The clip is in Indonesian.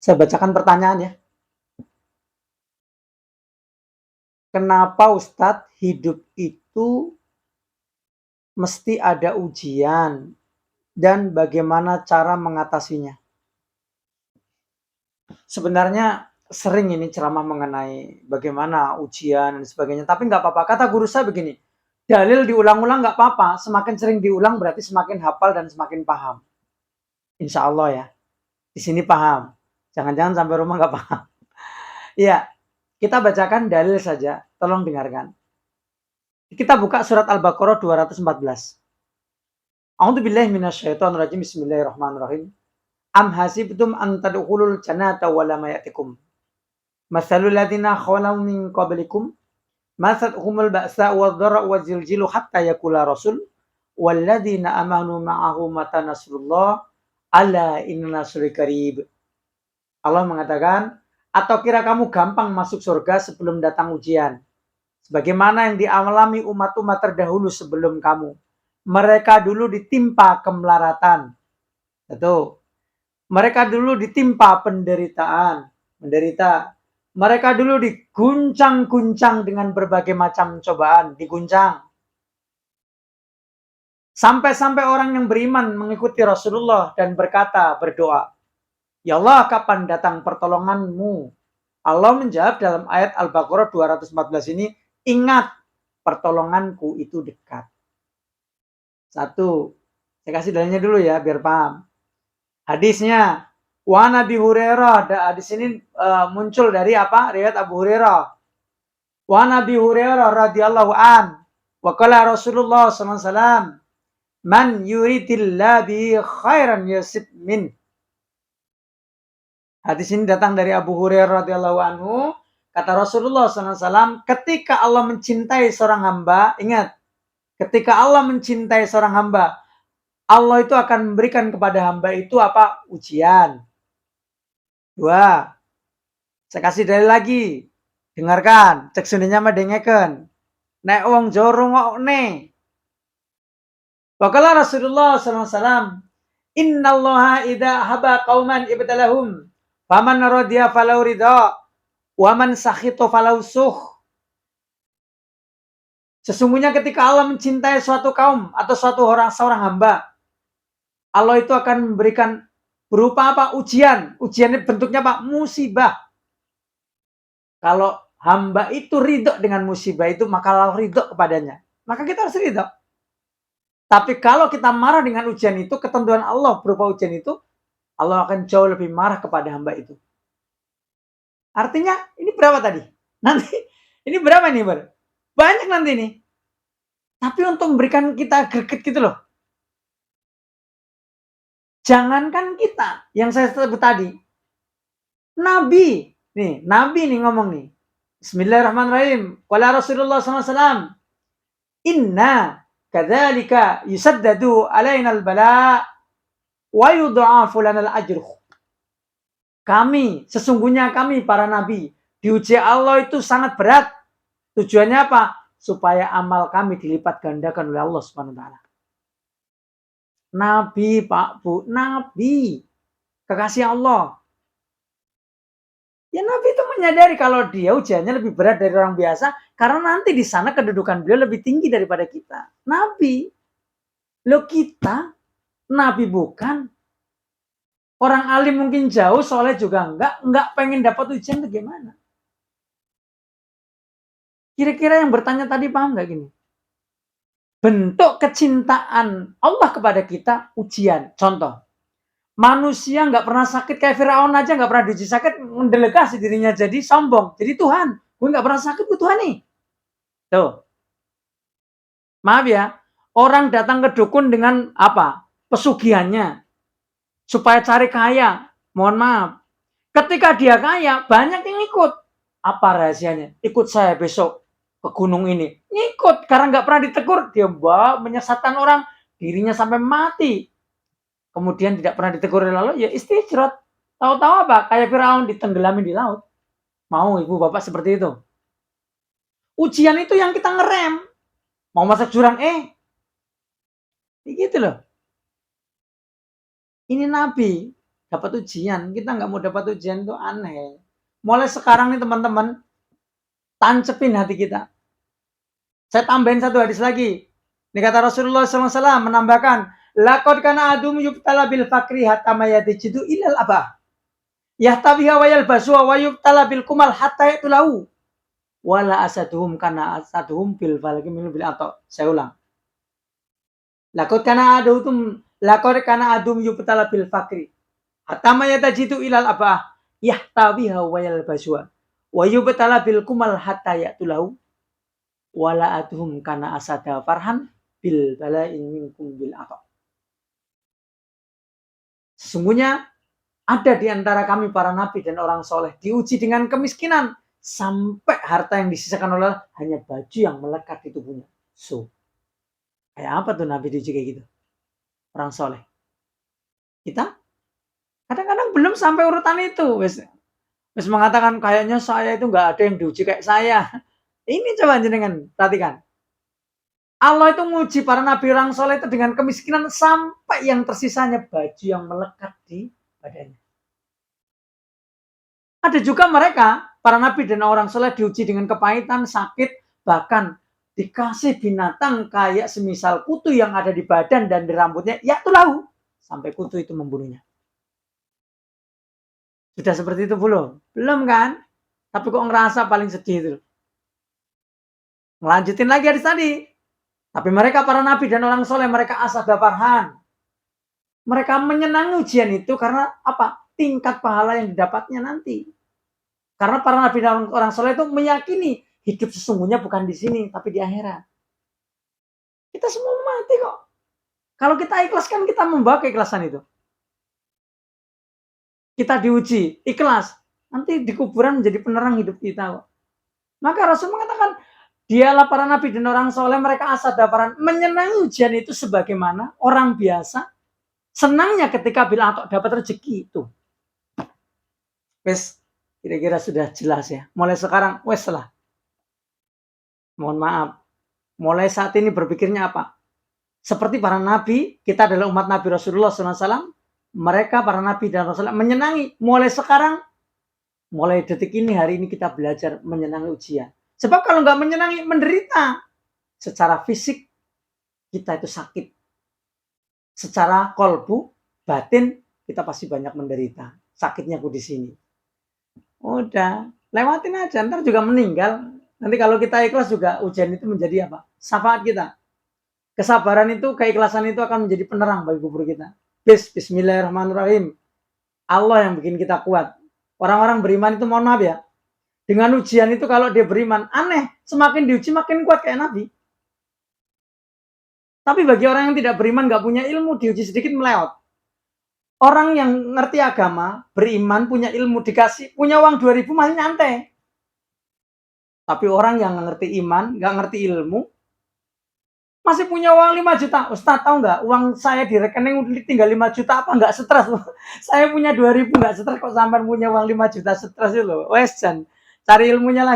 Saya bacakan pertanyaan ya. Kenapa Ustadz hidup itu mesti ada ujian dan bagaimana cara mengatasinya? Sebenarnya sering ini ceramah mengenai bagaimana ujian dan sebagainya, tapi nggak apa-apa. Kata guru saya begini, dalil diulang-ulang nggak apa-apa, semakin sering diulang berarti semakin hafal dan semakin paham. Insya Allah ya, di sini paham. Jangan-jangan sampai rumah nggak paham. Iya, kita bacakan dalil saja, tolong dengarkan. Kita buka surat Al-Baqarah 214. A'udzubillahi minasyaitonirrajim. Bismillahirrahmanirrahim. Am hasibtum an tadkhulul jannata wa lam ya'tikum masalul ladzina khalaw min qablikum masathumul ba'sa wadh-dharra wa zilzilu hatta yaqula rasul wal ladzina amanu ma'ahu mata nasrullah ala inna nasri qarib. Allah mengatakan, atau kira kamu gampang masuk surga sebelum datang ujian, sebagaimana yang dialami umat-umat terdahulu sebelum kamu. Mereka dulu ditimpa kemelaratan. Itu. Mereka dulu ditimpa penderitaan, menderita. Mereka dulu diguncang-guncang dengan berbagai macam cobaan, diguncang. Sampai-sampai orang yang beriman mengikuti Rasulullah dan berkata, berdoa, ya Allah, kapan datang pertolonganmu? Allah menjawab dalam ayat Al-Baqarah 214 ini, ingat, pertolonganku itu dekat. Satu, saya kasih dalilnya dulu ya, biar paham. Hadisnya, wa Nabi Hurairah, hadis ini muncul dari apa? Riwayat Abu Hurairah. Wa Nabi Hurairah radhiyallahu an, wa qala Rasulullah sallallahu alaihi wasallam, man yuridillahu bi khairan yusib min. Hadis ini datang dari Abu Hurairah radhiyallahu anhu, kata Rasulullah sallallahu alaihi wasallam, ketika Allah mencintai seorang hamba, ingat, ketika Allah mencintai seorang hamba, Allah itu akan memberikan kepada hamba itu apa? Ujian. Dua. Saya kasih dalil lagi. Dengarkan. Cek sundanya mah dengeken. Nek wong joro ngokne. Wakala Rasulullah SAW. Innallaha idha haba qauman ibtalahum. Faman radiya falau ridha. Waman sakhito falau suh. Sesungguhnya ketika Allah mencintai suatu kaum atau suatu seorang hamba, Allah itu akan memberikan berupa apa? Ujian. Ujian ini bentuknya apa? Musibah. Kalau hamba itu ridho dengan musibah itu, maka Allah ridho kepadanya. Maka kita harus ridho. Tapi kalau kita marah dengan ujian itu, ketentuan Allah berupa ujian itu, Allah akan jauh lebih marah kepada hamba itu. Artinya, ini berapa tadi? Nanti, ini berapa nih, Bar? Banyak nanti nih. Tapi untuk memberikan kita greget gitu loh. Jangankan kita, yang saya sebut tadi. Nabi nih ngomong nih. Bismillahirrahmanirrahim. Qala Rasulullah SAW. Inna kadzalika yusaddadu alaina al-bala wa yudha'afu lana al-ajr. Sesungguhnya kami para nabi, diuji Allah itu sangat berat. Tujuannya apa? Supaya amal kami dilipat gandakan oleh Allah Subhanahu wa taala. Nabi, Pak Bu, nabi, kekasih Allah. Ya Nabi itu menyadari kalau dia ujiannya lebih berat dari orang biasa karena nanti di sana kedudukan beliau lebih tinggi daripada kita. Nabi. Loh kita, Nabi bukan. Orang alim mungkin jauh, soleh juga enggak pengen dapat ujian itu gimana? Kira-kira yang bertanya tadi paham nggak gini? Bentuk kecintaan Allah kepada kita ujian. Contoh, manusia nggak pernah sakit kayak Firaun aja nggak pernah diuji sakit, mendelegasi dirinya jadi sombong, jadi Tuhan. Gue nggak pernah sakit, gue Tuhan nih. Tuh, maaf ya, orang datang ke dukun dengan apa? Pesugihannya, supaya cari kaya. Mohon maaf, ketika dia kaya, banyak yang ikut. Apa rahasianya? Ikut saya besok ke gunung ini. Ngikut karena nggak pernah ditegur, dia menyesatkan orang, dirinya sampai mati. Kemudian tidak pernah ditegur oleh Allah, ya istijrat. Tahu-tahu apa? Kayak Firaun ditenggelamin di laut. Mau ibu bapak seperti itu? Ujian itu yang kita ngerem. Mau masuk jurang, gitu loh. Ini Nabi. dapat ujian. Kita nggak mau dapat ujian itu aneh. Mulai sekarang nih teman-teman, tancepin hati kita. Saya tambahin satu hadis lagi. Ini kata Rasulullah SAW menambahkan, laqad kana adum yubtala bil fakri hatta mayatijidu ilal abah. Yahtabiha wa yalbasu wa yubtala bil kumal hatta yatulau. Wala asaduhum kana asaduhum bil falaki min bil ato. Saya ulang. Laqad kana adum yubtala bil fakri hatta mayatijidu ilal abah. Yahtabiha wa yalbasu wa yubtala bil kumal hatta yatulau. Wala atuhum kana asada farhan bil bala'in minkum bil ato. Sesungguhnya ada di antara kami para nabi dan orang soleh diuji dengan kemiskinan sampai harta yang disisakan oleh hanya baju yang melekat di tubuhnya. So, kayak apa tuh nabi diuji kayak gitu? Orang soleh. Kita kadang-kadang belum sampai urutan itu. Wes mengatakan kayaknya saya itu nggak ada yang diuji kayak saya. Ini coba jenengan perhatikan. Allah itu nguji para nabi orang soleh itu dengan kemiskinan sampai yang tersisanya baju yang melekat di badannya. Ada juga mereka, para nabi dan orang soleh diuji dengan kepahitan, sakit, bahkan dikasih binatang kayak semisal kutu yang ada di badan dan di rambutnya, ya tulau. Sampai kutu itu membunuhnya. Sudah seperti itu belum? Belum kan? Tapi kok ngerasa paling sedih itu. Ngelanjutin lagi hadis tadi. Tapi mereka para nabi dan orang soleh, mereka asada farhan. Mereka menyenangi ujian itu karena apa? Tingkat pahala yang didapatnya nanti. Karena para nabi dan orang soleh itu meyakini hidup sesungguhnya bukan di sini, tapi di akhirat. Kita semua mati kok. Kalau kita ikhlaskan, kita membawa keikhlasan itu. Kita diuji, ikhlas. Nanti di kuburan menjadi penerang hidup kita kok. Maka Rasul mengatakan, dialah para nabi dan orang soleh, mereka asadafaran, menyenangi ujian itu sebagaimana orang biasa senangnya ketika bila atok dapat rezeki itu. Wes, kira-kira sudah jelas ya. Mulai sekarang, wes lah. Mohon maaf. Mulai saat ini berpikirnya apa? Seperti para nabi, kita adalah umat Nabi Rasulullah SAW. Mereka para nabi dan Rasulullah menyenangi. Mulai sekarang, mulai detik ini, hari ini kita belajar menyenangi ujian. Sebab kalau nggak menyenangi, menderita. Secara fisik, kita itu sakit. Secara kolbu, batin, kita pasti banyak menderita. Sakitnya aku di sini. Udah, lewatin aja. Ntar juga meninggal. Nanti kalau kita ikhlas juga, ujian itu menjadi apa? Syafaat kita. Kesabaran itu, keikhlasan itu akan menjadi penerang bagi kubur kita. Bismillahirrahmanirrahim. Allah yang bikin kita kuat. Orang-orang beriman itu mohon maaf ya. Dengan ujian itu kalau dia beriman, aneh. Semakin diuji makin kuat kayak Nabi. Tapi bagi orang yang tidak beriman, gak punya ilmu, diuji sedikit melewat. Orang yang ngerti agama, beriman, punya ilmu, dikasih, punya uang 2.000 masih nyantai. Tapi orang yang ngerti iman, gak ngerti ilmu, masih punya uang 5 juta. Ustaz tahu nggak, uang saya di rekening tinggal 5 juta apa nggak stres loh. Saya punya 2.000 nggak stres kok sampai punya uang 5 juta stres itu loh. Wes, cari ilmunya lagi.